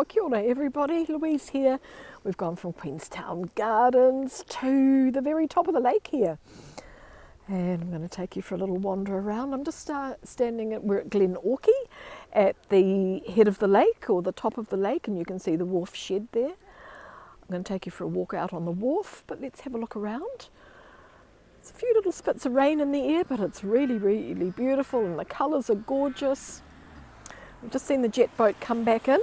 Oh, kia ora everybody, Louise here. We've gone from Queenstown Gardens to the very top of the lake here. And I'm going to take you for a little wander around. I'm just we're at Glenorchy at the head of the lake, or the top of the lake, and you can see the Wharf Shed there. I'm going to take you for a walk out on the wharf, but let's have a look around. There's a few little spits of rain in the air, but it's really, really beautiful, and the colours are gorgeous. We've just seen the jet boat come back in,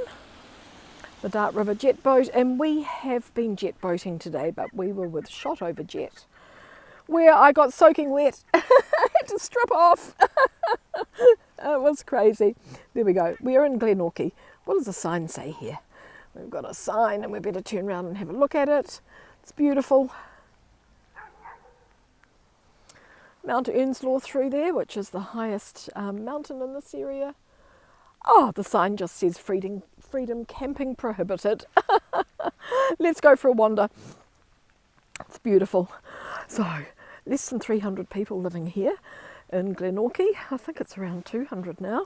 the Dart River jet boat, and we have been jet boating today, but we were with Shot Over Jet, where I got soaking wet. I had to strip off. It was crazy. There we go. We're in Glenorchy. What does the sign say here? We've got a sign and we better turn around and have a look at it. It's beautiful. Mount Earnslaw through there, which is the highest mountain in this area. Oh, the sign just says freedom camping prohibited. Let's go for a wander. It's beautiful. So, less than 300 people living here in Glenorchy. I think it's around 200 now.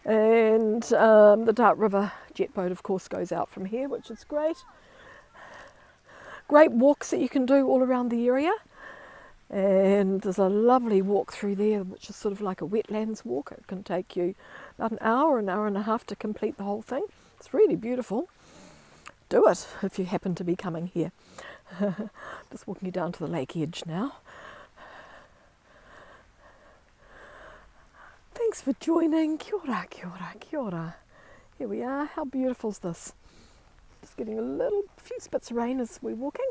And the Dart River jet boat, of course, goes out from here, which is great. Great walks that you can do all around the area. And there's a lovely walk through there, which is sort of like a wetlands walk. It can take you about an hour and a half to complete the whole thing. It's really beautiful. Do it if you happen to be coming here. Just walking you down to the lake edge now. Thanks for joining. Kia ora, kia ora, kia ora. Here we are. How beautiful is this? Just getting a few spits of rain as we're walking.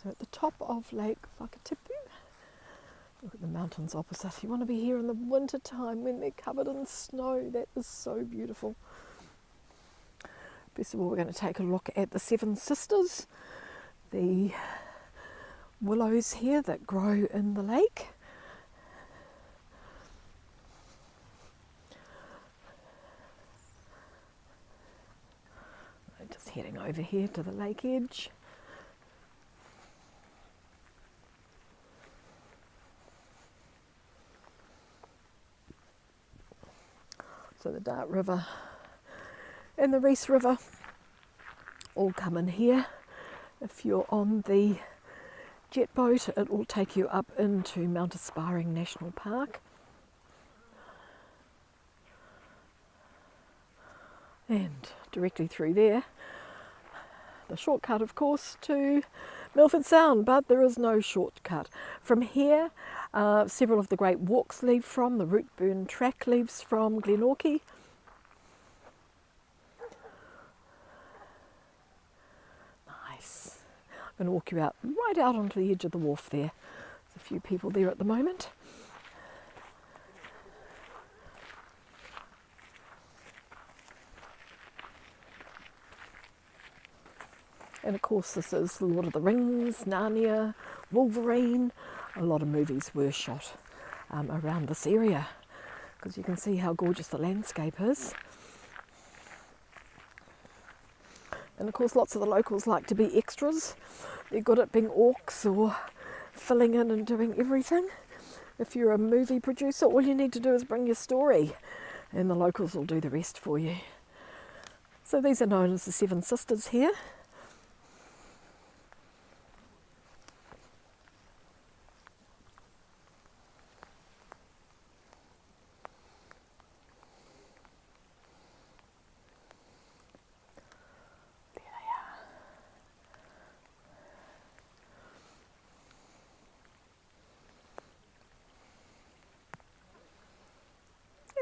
So at the top of Lake Whakatipu, look at the mountains opposite. You want to be here in the winter time when they're covered in snow. That is so beautiful. First of all, we're going to take a look at the Seven Sisters, the willows here that grow in the lake. Just heading over here to the lake edge. So the Dart River and the Reese River all come in here. If you're on the jet boat, it will take you up into Mount Aspiring National Park. And directly through there, the shortcut, of course, to Milford Sound, but there is no shortcut. From here, several of the great walks leave from, the Rootburn track leaves from Glenorchy. Nice. I'm going to walk you out, right out onto the edge of the wharf there. There's a few people there at the moment. And of course this is Lord of the Rings, Narnia, Wolverine. A lot of movies were shot around this area, because you can see how gorgeous the landscape is. And of course lots of the locals like to be extras. They're good at being orcs or filling in and doing everything. If you're a movie producer, all you need to do is bring your story and the locals will do the rest for you. So these are known as the Seven Sisters here.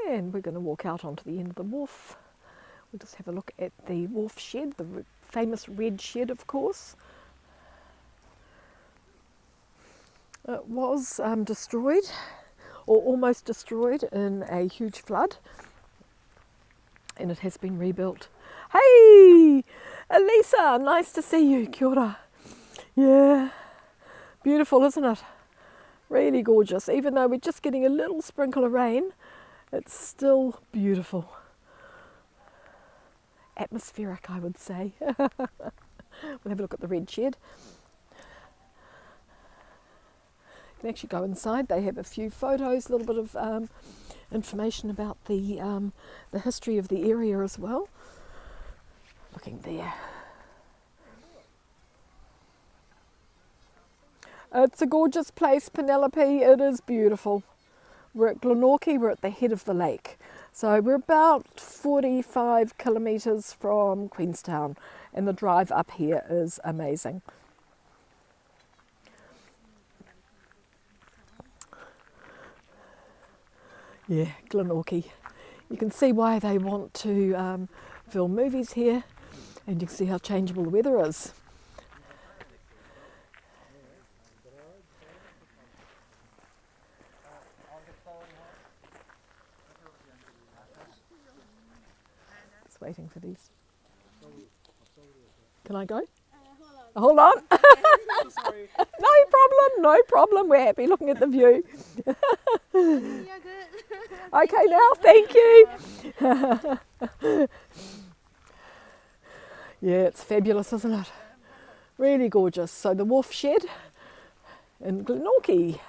And we're going to walk out onto the end of the wharf. We'll just have a look at the Wharf Shed, the famous red shed, of course. It was destroyed, or almost destroyed, in a huge flood, and it has been rebuilt. Hey, Elisa, nice to see you. Kia ora. Yeah, beautiful, isn't it? Really gorgeous. Even though we're just getting a little sprinkle of rain, it's still beautiful. Atmospheric, I would say. We'll have a look at the red shed. You can actually go inside. They have a few photos, a little bit of information about the history of the area as well. Looking there. It's a gorgeous place, Penelope. It is beautiful. We're at Glenorchy, we're at the head of the lake. So we're about 45 kilometres from Queenstown, and the drive up here is amazing. Yeah, Glenorchy. You can see why they want to film movies here, and you can see how changeable the weather is. Just waiting for these. Can I go? Hold on. No problem. We're happy looking at the view. Okay, now, thank you. Yeah, it's fabulous, isn't it? Really gorgeous. So the Wharf Shed in Glenorchy.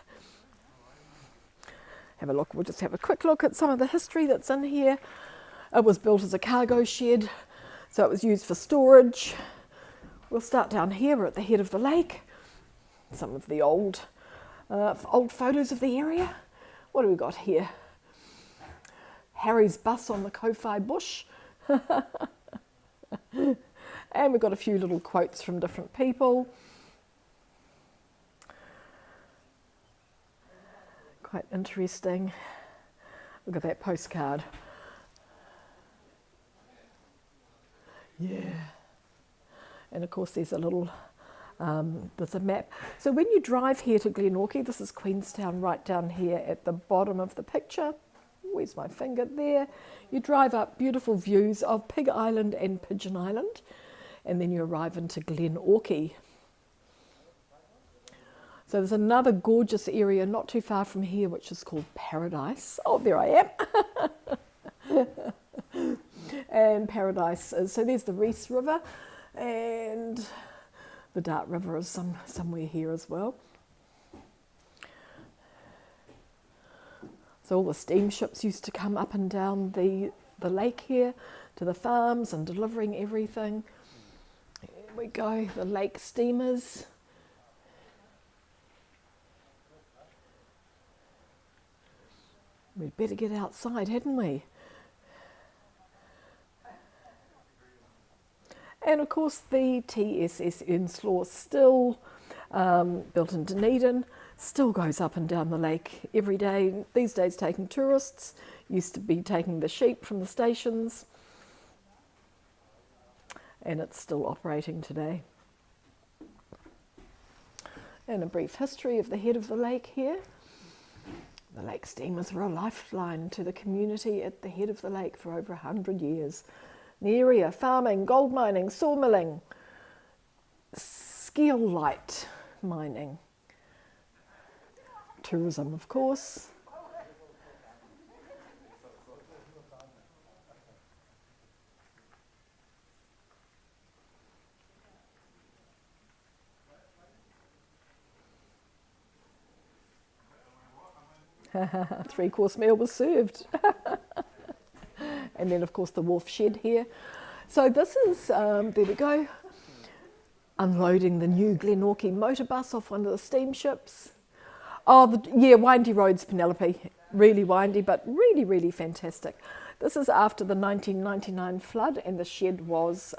Have a look. We'll just have a quick look at some of the history that's in here. It was built as a cargo shed, so it was used for storage. We'll start down here. We're at the head of the lake. Some of the old photos of the area. What do we got here? Harry's bus on the Kowhai bush. And we've got a few little quotes from different people. Quite interesting. Look at that postcard. Yeah. And of course there's a little, there's a map. So when you drive here to Glenorchy, this is Queenstown right down here at the bottom of the picture. Where's my finger? There. You drive up, beautiful views of Pig Island and Pigeon Island, and then you arrive into Glenorchy. So there's another gorgeous area not too far from here, which is called Paradise. Oh, there I am. And Paradise is, so there's the Reese River, and the Dart River is somewhere here as well. So all the steamships used to come up and down the lake here to the farms and delivering everything. Here we go, the lake steamers. We'd better get outside, hadn't we? And of course the TSS Enslow, still built in Dunedin, still goes up and down the lake every day. These days taking tourists, used to be taking the sheep from the stations, and it's still operating today. And a brief history of the head of the lake here. The lake steamers were a lifeline to the community at the head of the lake for over 100 years. In the area, farming, gold mining, sawmilling, scheelite mining, tourism, of course. Three-course meal was served. And then, of course, the Wharf Shed here. So this is, there we go, unloading the new Glenorchy motor bus off one of the steamships. Oh, yeah, windy roads, Penelope. Really windy, but really, really fantastic. This is after the 1999 flood, and the shed was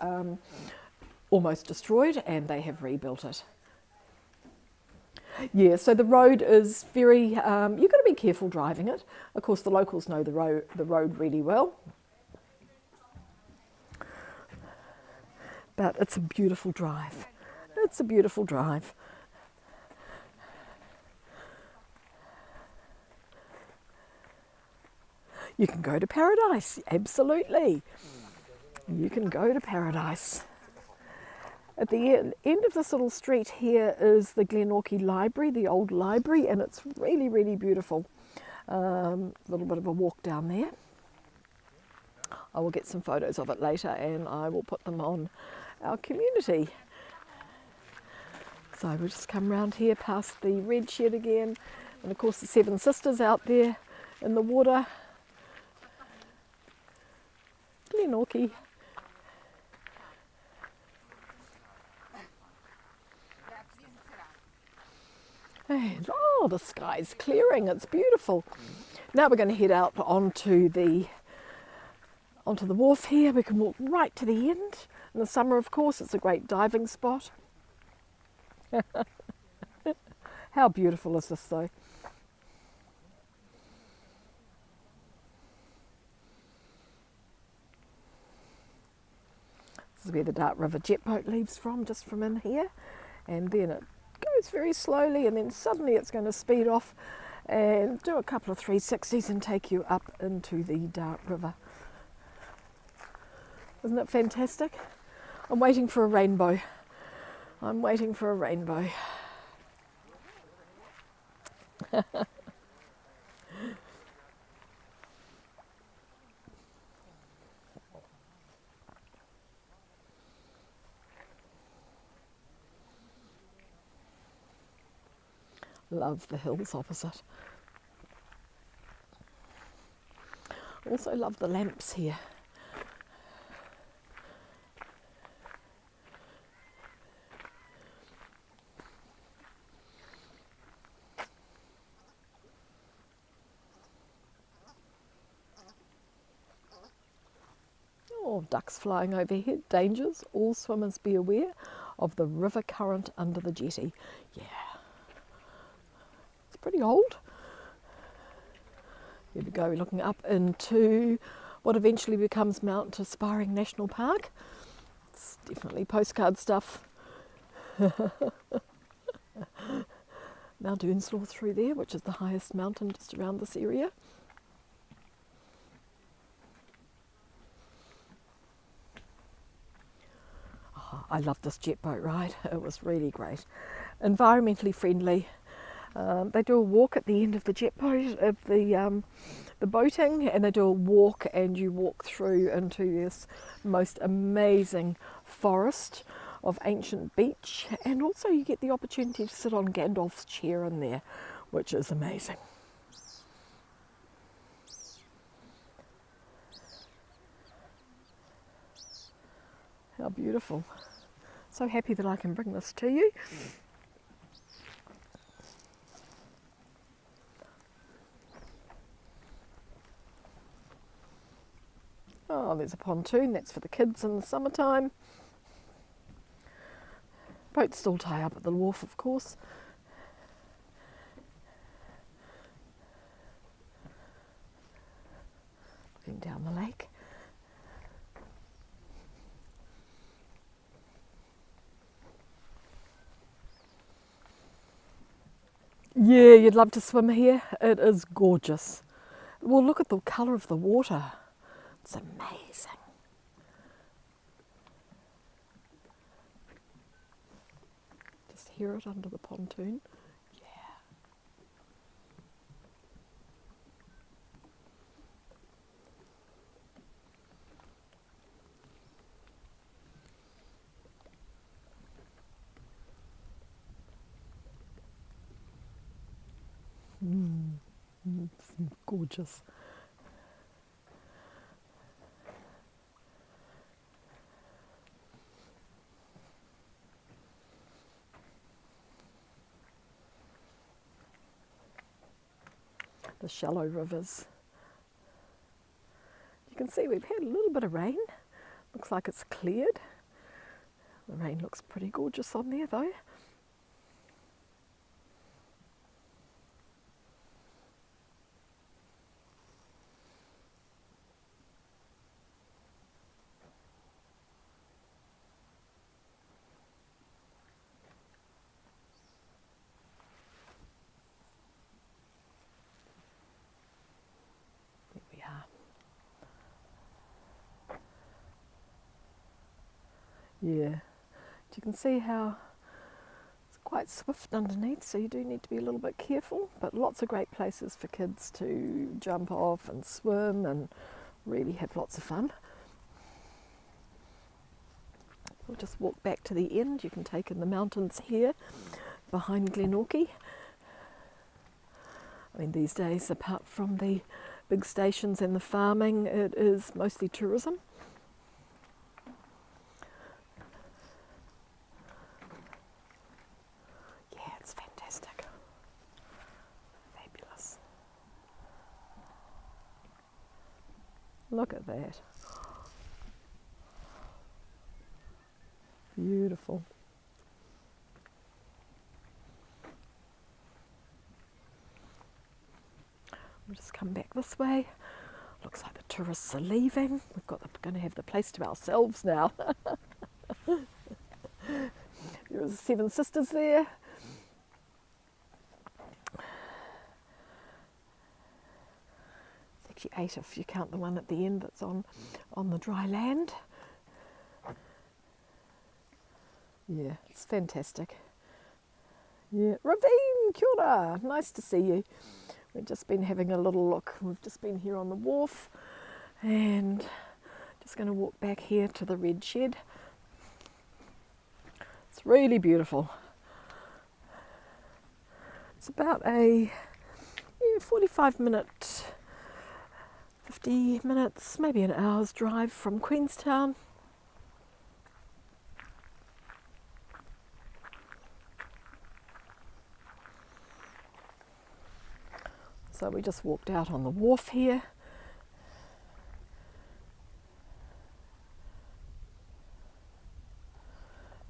almost destroyed, and they have rebuilt it. Yeah, so the road is very, you've got to be careful driving it. Of course, the locals know the road really well. But it's a beautiful drive. It's a beautiful drive. You can go to Paradise, absolutely. You can go to Paradise. At the end of this little street here is the Glenorchy Library, the old library, and it's really, really beautiful. A little bit of a walk down there. I will get some photos of it later, and I will put them on our community. So we'll just come round here past the red shed again, and of course the Seven Sisters out there in the water. Glenorchy. And oh, the sky's clearing, it's beautiful. Now we're going to head out onto the wharf here. We can walk right to the end. In the summer, of course, it's a great diving spot. How beautiful is this though? This is where the Dark River jet boat leaves from, just from in here. And then it goes very slowly, and then suddenly it's going to speed off and do a couple of 360s and take you up into the Dark River. Isn't it fantastic? I'm waiting for a rainbow. I'm waiting for a rainbow. Love the hills opposite. Also love the lamps here. Oh, ducks flying overhead. Dangers. All swimmers be aware of the river current under the jetty. Yeah. It's pretty old. Here we go, we're looking up into what eventually becomes Mount Aspiring National Park. It's definitely postcard stuff. Mount Earnslaw through there, which is the highest mountain just around this area. Oh, I love this jet boat ride. It was really great. Environmentally friendly. They do a walk at the end of the jet boat, of the boating, and they do a walk, and you walk through into this most amazing forest of ancient beech, and also you get the opportunity to sit on Gandalf's chair in there, which is amazing. How beautiful. So happy that I can bring this to you. Oh, there's a pontoon, that's for the kids in the summertime. Boats still tie up at the wharf, of course. Looking down the lake. Yeah, you'd love to swim here. It is gorgeous. Well, look at the colour of the water. It's amazing. Just hear it under the pontoon. Yeah. It's gorgeous. The shallow rivers. You can see we've had a little bit of rain. Looks like it's cleared. The rain looks pretty gorgeous on there though. Yeah, you can see how it's quite swift underneath, so you do need to be a little bit careful, but lots of great places for kids to jump off and swim and really have lots of fun. We'll just walk back to the end. You can take in the mountains here behind Glenorchy. I mean, these days, apart from the big stations and the farming, it is mostly tourism. Look at that. Beautiful. We'll just come back this way. Looks like the tourists are leaving. Going to have the place to ourselves now. There's the Seven Sisters there. It's actually 8 if you count the one at the end that's on the dry land. Yeah, it's fantastic. Yeah, Ravine, kia ora. Nice to see you. We've just been having a little look. We've just been here on the wharf and just going to walk back here to the red shed. It's really beautiful. It's about a 45 minute, 50 minutes, maybe an hour's drive from Queenstown. So we just walked out on the wharf here.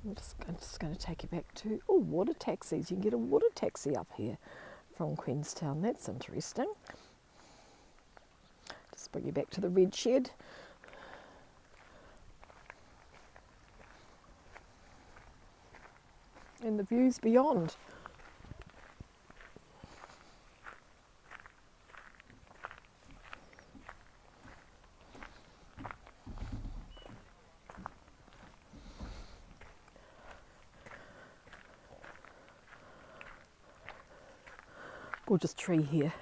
I'm just going to take you back to water taxis. You can get a water taxi up here from Queenstown. That's interesting. Just bring you back to the red shed. And the views beyond. Gorgeous tree here.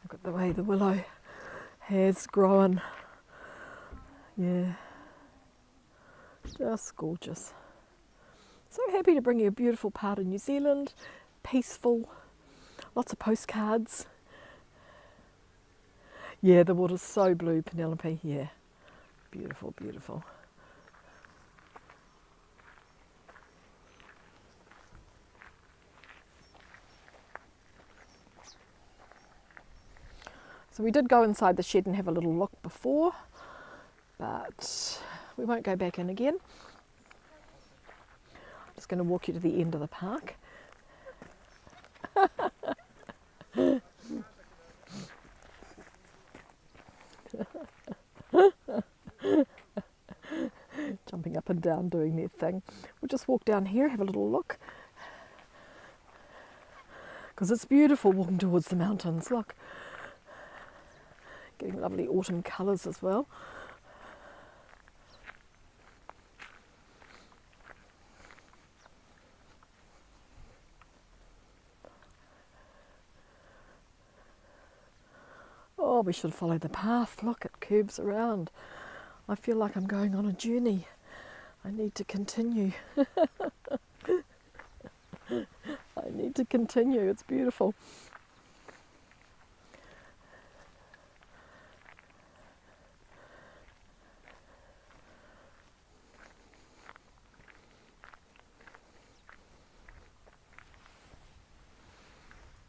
Look at the way the willow has grown. Yeah, just gorgeous. So happy to bring you a beautiful part of New Zealand, peaceful, lots of postcards. Yeah, the water's so blue, Penelope, yeah. Beautiful, beautiful. So we did go inside the shed and have a little look before, but we won't go back in again. I'm just going to walk you to the end of the park. Jumping up and down doing their thing. We'll just walk down here, have a little look. Because it's beautiful walking towards the mountains, look. Getting lovely autumn colours as well. Oh, we should follow the path. Look, it curves around. I feel like I'm going on a journey. I need to continue. I need to continue. It's beautiful.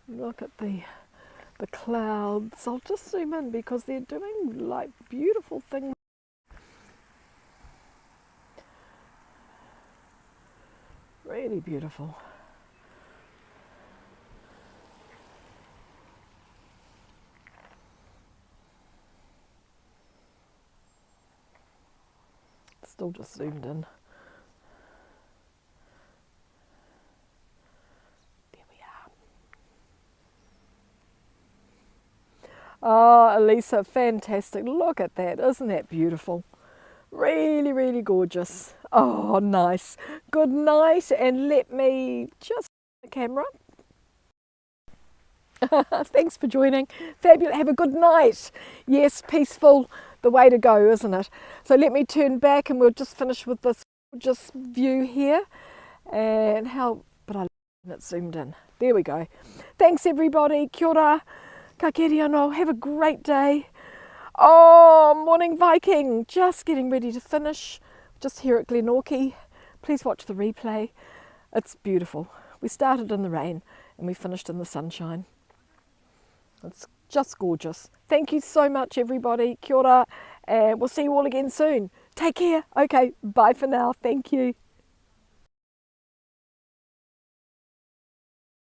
Look at the clouds. I'll just zoom in because they're doing like beautiful things. Really beautiful. Still just zoomed in. Oh, Elisa, fantastic. Look at that. Isn't that beautiful? Really, really gorgeous. Oh, nice. Good night. And let me just the camera. Thanks for joining. Fabulous. Have a good night. Yes, peaceful. The way to go, isn't it? So let me turn back and we'll just finish with this gorgeous view here. And but I love it zoomed in. There we go. Thanks, everybody. Kia ora. Ka kere anō. Have a great day. Oh, morning Viking. Just getting ready to finish. Just here at Glenorchy. Please watch the replay. It's beautiful. We started in the rain and we finished in the sunshine. It's just gorgeous. Thank you so much, everybody. Kia ora, and we'll see you all again soon. Take care. Okay, bye for now. Thank you.